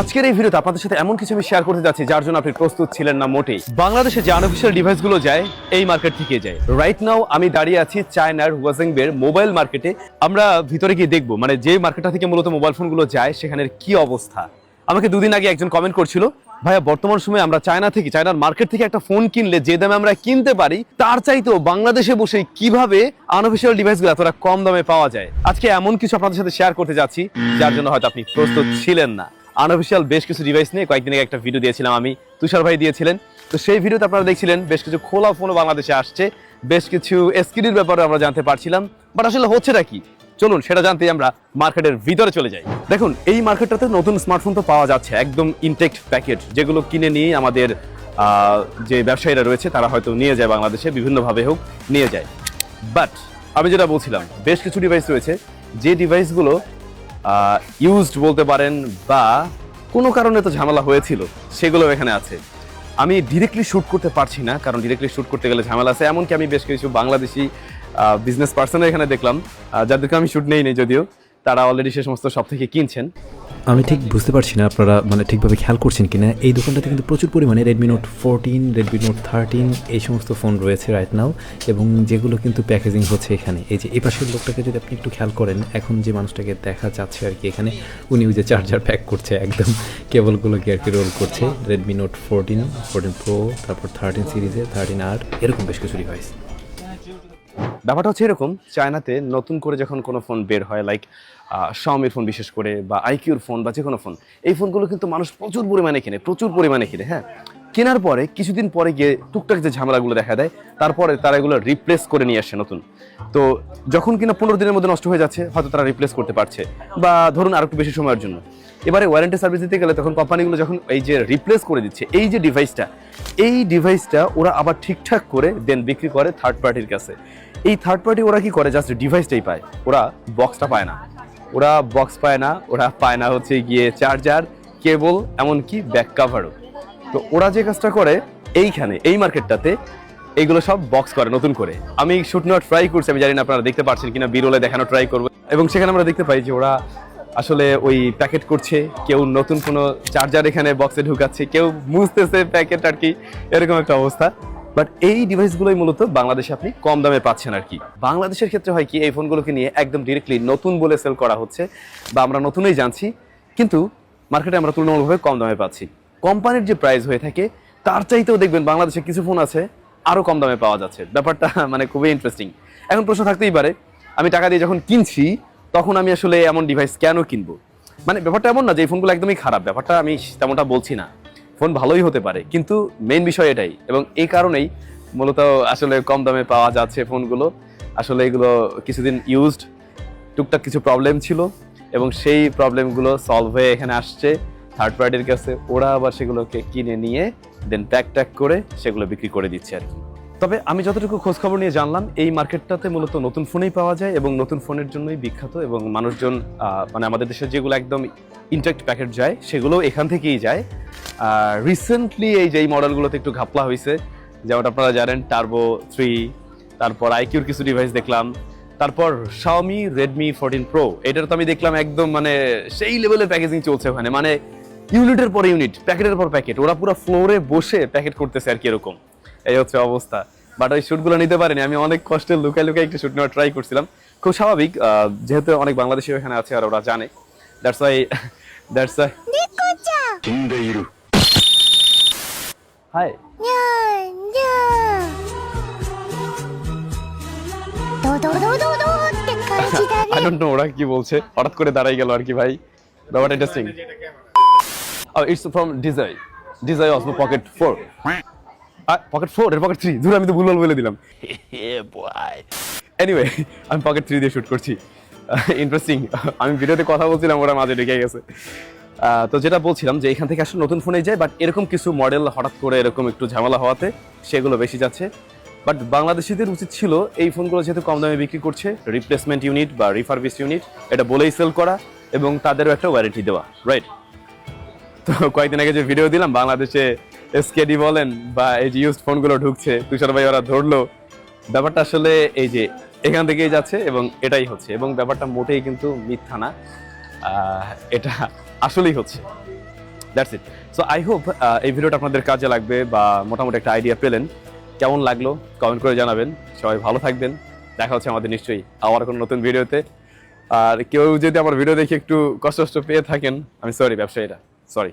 আজকের এই ভিডিওতে আপনাদের সাথে এমন কিছু আমি শেয়ার করতে যাচ্ছি যার জন্য আপনি প্রস্তুত ছিলেন না মোটেই। বাংলাদেশে যে আনঅফিশিয়াল ডিভাইসগুলো যায় এই মার্কেট থেকে যায়। রাইট নাও আমি দাঁড়িয়ে আছি চায়নার হুয়াজিংবের মোবাইল মার্কেটে। আমরা ভিতরে গিয়ে দেখবো মানে যে মার্কেটটা থেকে মূলত মোবাইল ফোনগুলো যায় সেখানের কি অবস্থা। আমাকে দুদিন আগে একজন কমেন্ট করছিল, ভাইয়া বর্তমান সময়ে আমরা চায়নার মার্কেট থেকে একটা ফোন কিনলে যে দামে আমরা কিনতে পারি তার চাইতেও বাংলাদেশে বসে কিভাবে আনঅফিশিয়াল ডিভাইসগুলো এতটা কম দামে পাওয়া যায়। আজকে এমন কিছু আপনাদের সাথে শেয়ার করতে যাচ্ছি যার জন্য হয়তো আপনি প্রস্তুত ছিলেন না। আনঅফিশিয়াল বেশ কিছু ডিভাইস নিয়ে কয়েকদিন আগে একটা ভিডিও দিয়েছিলাম আমি, তুষার ভাই দিয়েছিলেন। তো সেই ভিডিওতে আপনারা দেখছিলেন বেশ কিছু খোলা ফোনও বাংলাদেশে আসছে, বেশ কিছু এসকিডির ব্যাপারে আমরা জানতে পারছিলাম। বাট আসলে হচ্ছেটা কি, চলুন সেটা জানতে আমরা মার্কেটের ভিতরে চলে যাই। দেখুন এই মার্কেটটাতে নতুন স্মার্টফোন তো পাওয়া যাচ্ছে, একদম ইনটেক্ট প্যাকেট, যেগুলো কিনে নিয়ে আমাদের যে ব্যবসায়ীরা রয়েছে তারা হয়তো নিয়ে যায় বাংলাদেশে, বিভিন্নভাবে হোক নিয়ে যায়। বাট আমি যেটা বলছিলাম, বেশ কিছু ডিভাইস রয়েছে যে ডিভাইসগুলো ইউজড বলতে পারেন বা কোনো কারণে তো ঝামেলা হয়েছিল, সেগুলো এখানে আছে। আমি ডিরেক্টলি শ্যুট করতে পারছি না, কারণ ডিরেক্টলি শ্যুট করতে গেলে ঝামেলা আছে। এমনকি আমি বেশ কিছু বাংলাদেশি বিজনেস পার্সনের এখানে দেখলাম, যাদেরকে আমি শ্যুট নেই যদিও, তারা অলরেডি সে সমস্ত সব থেকে কিনছেন। আমি ঠিক বুঝতে পারছি না আপনারা মানে ঠিকভাবে খেয়াল করছেন কিনা। এই দোকানটাতে কিন্তু প্রচুর পরিমাণে রেডমি নোট 14, রেডমি নোট 13 এই সমস্ত ফোন রয়েছে রাইট নাও, এবং যেগুলো কিন্তু প্যাকেজিং হচ্ছে এখানে। এই যে এই পাশের লোকটাকে যদি আপনি একটু খেয়াল করেন, এখন যে মানুষটাকে দেখা যাচ্ছে আর কি এখানে, উনি ওই যে চার্জার প্যাক করছে, একদম কেবলগুলোকে আর কি রোল করছে। রেডমি নোট 14, 14 প্রো, তারপর 13 সিরিজে, 13R, এরকম বেশ কিছু ডিভাইস। ব্যাপারটা হচ্ছে এরকম, চায়নাতে নতুন করে যখন কোনো ফোন বের হয়, লাইক শাওমির ফোন বিশেষ করে, বা আইকিউর ফোন বা যে কোনো ফোন, এই ফোনগুলো কিন্তু মানুষ প্রচুর পরিমাণে কিনে। হ্যাঁ, কেনার পরে কিছুদিন পরে গিয়ে টুকটাক যে ঝামেলাগুলো দেখা দেয়, তারপরে তারা এগুলো রিপ্লেস করে নিয়ে আসে নতুন। তো যখন কিনা 15 দিনের মধ্যে নষ্ট হয়ে যাচ্ছে, হয়তো তারা রিপ্লেস করতে পারছে, বা ধরুন আর একটু বেশি সময়ের জন্য। এবারে ওয়ারেন্টি সার্ভিস দিতে গেলে তখন কোম্পানিগুলো যখন এই যে রিপ্লেস করে দিচ্ছে এই যে ডিভাইসটা ওরা আবার ঠিকঠাক করে দেন বিক্রি করে থার্ড পার্টির কাছে। এই থার্ড পার্টি ওরা কি করে, জাস্ট ডিভাইসটাই পায়, ওরা বক্সটা পায় না। ওরা পায় না হচ্ছে গিয়ে চার্জার, কেবল, এমনকি ব্যাক কাভারও। তো ওরা যে কাজটা করে এইখানে এই মার্কেটটাতে এইগুলো সব বক্স করে নতুন করে। আমি শুট নেওয়ার ট্রাই করছি, আমি জানি না আপনারা দেখতে পাচ্ছেন কিনা, বিরলে দেখানো ট্রাই করবো। এবং সেখানে আমরা দেখতে পাই যে ওরা আসলে ওই প্যাকেট করছে, কেউ নতুন কোনো চার্জার এখানে বক্সে ঢুকাচ্ছে, কেউ মুছতেছে প্যাকেট আর কি, এরকম একটা অবস্থা। বাট এই ডিভাইসগুলোই মূলত বাংলাদেশে আপনি কম দামে পাচ্ছেন আর কি। বাংলাদেশের ক্ষেত্রে হয় কি, এই ফোনগুলোকে নিয়ে একদম ডিরেক্টলি নতুন বলে সেল করা হচ্ছে, বা আমরা নতুনই জানছি, কিন্তু মার্কেটে আমরা তুলনামূলকভাবে কম দামে পাচ্ছি। কোম্পানির যে প্রাইস হয়ে থাকে তার চাইতেও দেখবেন বাংলাদেশে কিছু ফোন আছে আরো কম দামে পাওয়া যাচ্ছে। ব্যাপারটা মানে খুবই ইন্টারেস্টিং। এখন প্রশ্ন থাকতেই পারে, আমি টাকা দিয়ে যখন কিনছি তখন আমি আসলে এমন ডিভাইস কেন কিনবো? মানে ব্যাপারটা এমন না যে এই ফোনগুলো একদমই খারাপ, ব্যাপারটা আমি তেমনটা বলছি না, ফোন ভালোই হতে পারে, কিন্তু মেইন বিষয় এটাই। এবং এই কারণেই মূলত আসলে কম দামে পাওয়া যাচ্ছে ফোনগুলো। আসলে এগুলো কিছুদিন ইউজড, টুকটাক কিছু প্রবলেম ছিল, এবং সেই প্রবলেমগুলো সলভ হয়ে এখানে আসছে থার্ড পার্টির কাছে। ওরা আবার সেগুলোকে কিনে নিয়ে দেন প্যাক করে সেগুলো বিক্রি করে দিচ্ছে আর কি। তবে আমি যতটুকু খোঁজ খবর নিয়ে জানলাম, এই মার্কেটটাতে মূলত নতুন ফোনেই পাওয়া যায়, এবং নতুন ফোনের জন্যই বিখ্যাত। এবং মানুষজন মানে আমাদের দেশে যেগুলো একদম ইনটেক্ট প্যাকেট যায় সেগুলো এখান থেকেই যায়। রিসেন্টলি এই যে এই মডেলগুলোতে একটু ঘাপলা হয়েছে, যেমন আপনারা জানেন টার্বো 3, তারপর আইকিউর কিছু ডিভাইস দেখলাম, তারপর শাওমি রেডমি 14 প্রো, এটার তো আমি দেখলাম একদম মানে সেই লেভেলের প্যাকেজিং চলছে ওখানে, মানে ইউনিটের পর ইউনিট, প্যাকেটের পর প্যাকেট, ওরা পুরো ফ্লোরে বসে প্যাকেট করতেছে আর কি, এরকম এই হচ্ছে অবস্থা। বাট ওই শুটগুলো নিতে পারিনি, আমি অনেক কষ্টে লুকাই একটু শুট নেওয়ার ট্রাই করছিলাম। খুব স্বাভাবিক, যেহেতু অনেক বাংলাদেশি এখানে আছে আর ওরা জানে, that's why high. I don't know ওরা কি বলছে, হঠাৎ করে দাঁড়াই গেল আর কি ভাই, ব্যাপারটা interesting. It's from Desire Osmo Pocket 4. Pocket 4 এর Pocket 3, ধুর আমি তো ভুলভাল বলে দিলাম। Anyway, আমি Pocket 3 দিয়ে শুট করছি। ইন্টারেস্টিং, আমি ভিডিওতে কথা বলছিলাম, ওরা মাঝে ঢুকে গেছে। তো যেটা বলছিলাম যে এখান থেকে আসলে নতুন ফোনে যায়, বাট এরকম কিছু মডেল হঠাৎ করে এরকম একটু ঝামেলা হওয়াতে সেগুলো বেশি যাচ্ছে। বাট বাংলাদেশিদের উচিত ছিল এই ফোনগুলো যেহেতু কম দামে বিক্রি করছে, রিপ্লেসমেন্ট ইউনিট বা রিফারবিশ ইউনিট এটা বলেই সেল করা, এবং তাদেরও একটা ওয়ারেন্টি দেওয়া, রাইট? তো কয়েকদিন আগে যে ভিডিও দিলাম, বাংলাদেশে এসকেডি বলেন বা এই যে ইউজড ফোনগুলো ঢুকছে, তুষার ভাই ওরা ধরলো, ব্যাপারটা আসলে এই যে এখান থেকেই যাচ্ছে এবং এটাই হচ্ছে। এবং ব্যাপারটা মোটেই কিন্তু মিথ্যা না, এটা আসলেই হচ্ছে। That's it. So I hope এই ভিডিওটা আপনাদের কাজে লাগবে বা মোটামুটি একটা আইডিয়া পেলেন। কেমন লাগলো কমেন্ট করে জানাবেন। সবাই ভালো থাকবেন। দেখা হচ্ছে আমাদের নিশ্চয়ই আবার কোনো নতুন ভিডিওতে। আর কেউ যদি আমার ভিডিও দেখে একটু কষ্ট পেয়ে থাকেন, আমি সরি ব্যবসায়ীরা, সরি।